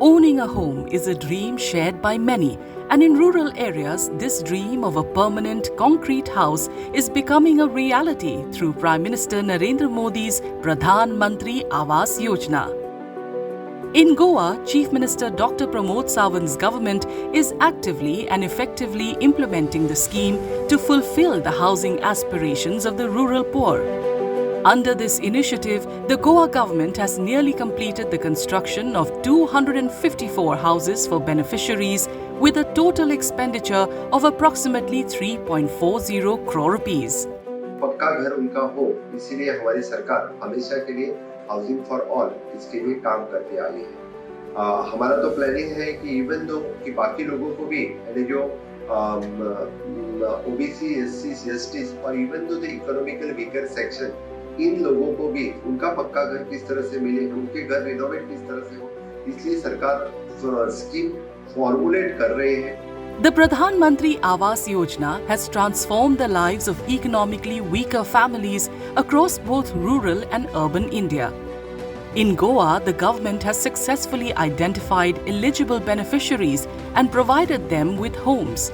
Owning a home is a dream shared by many, and in rural areas, this dream of a permanent concrete house is becoming a reality through Prime Minister Narendra Modi's Pradhan Mantri Awas Yojana. In Goa, Chief Minister Dr. Pramod Sawant's government is actively and effectively implementing the scheme to fulfill the housing aspirations of the rural poor. Under this initiative, the Goa government has nearly completed the construction of 254 houses for beneficiaries with a total expenditure of approximately 3.40 crore rupees. पक्का घर उनका हो, इसीलिए हमारी सरकार हमेशा के लिए हाउसिंग फॉर ऑल इसके लिए काम करते आई है। हमारा तो प्लानिंग है कि इवन दो कि बाकी लोगों को भी जो ओबीसी, एससी, एसटी और even to the economical weaker section, इन लोगों को भी उनका पक्का घर किस तरह से मिले, उनके घर रिनोवेट किस तरह से हो, इसलिए सरकार स्कीम फॉर्मुलेट कर रहे हैं। The Pradhan Mantri Awas Yojana has transformed the lives of economically weaker families across both rural and urban India. In Goa, the government has successfully identified eligible beneficiaries and provided them with homes.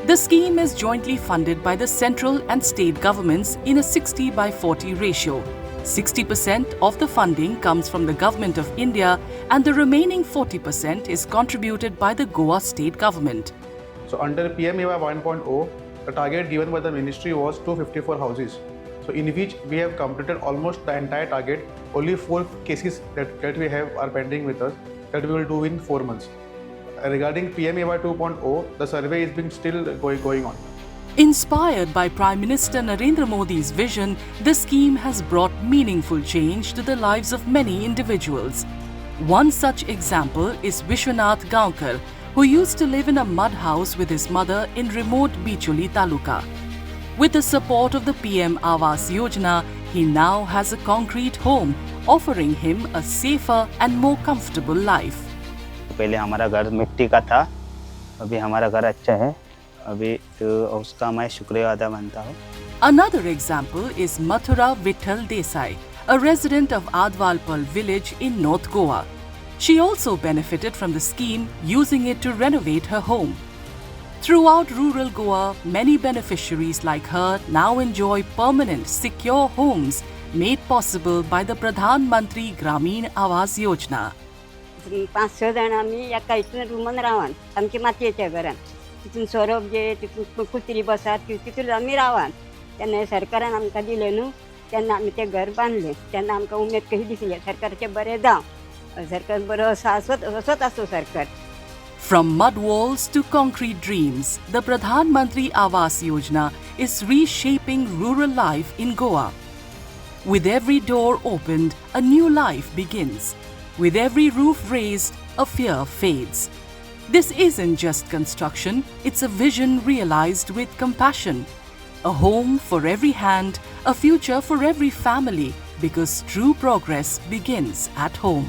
The scheme is jointly funded by the central and state governments in a 60/40 ratio. 60% of the funding comes from the Government of India and the remaining 40% is contributed by the Goa state government. So under PMAY 1.0, the target given by the ministry was 254 houses. So in which we have completed almost the entire target. Only 4 cases that we have are pending with us that we will do in 4 months. Regarding PMAY 2.0, the survey is being still going on. Inspired by Prime Minister Narendra Modi's vision, the scheme has brought meaningful change to the lives of many individuals. One such example is Vishwanath Gaonkar, who used to live in a mud house with his mother in remote Bicholi Taluka. With the support of the PM Awas Yojana, he now has a concrete home, offering him a safer and more comfortable life. पहले हमारा घर मिट्टी का था, अभी हमारा घर अच्छा है, अभी उसका मैं शुक्रिया अदा मानता हूँ। Another example is Mathura Vitthal Desai, a resident of Adwalpal village in North Goa. She also benefited from the scheme, using it to renovate her home. Throughout rural Goa, many beneficiaries like her now enjoy permanent, secure homes made possible by the Pradhan Mantri Gramin Awas Yojana. 5-6 जाण आम्ही एका हितून रुमान रावान, आमच्या मातयेच्या घरान तितून सोरोप जे तितून कुत्री बसात तितून आमी रावान। तेन्ना सरकारान आमकां दिलें न्हू, तेन्ना आमी तें घर बांदलें, तेन्ना आमकां उमेद कशी दिसली सरकाराचें बरें जावं, सरकार बरो असोच आसूं सरकार। From mud walls to concrete dreams, the Pradhan Mantri Awas Yojana is reshaping rural life in Goa. With every door opened, a new life begins. With every roof raised, a fear fades. This isn't just construction, it's a vision realized with compassion. A home for every hand, a future for every family, because true progress begins at home.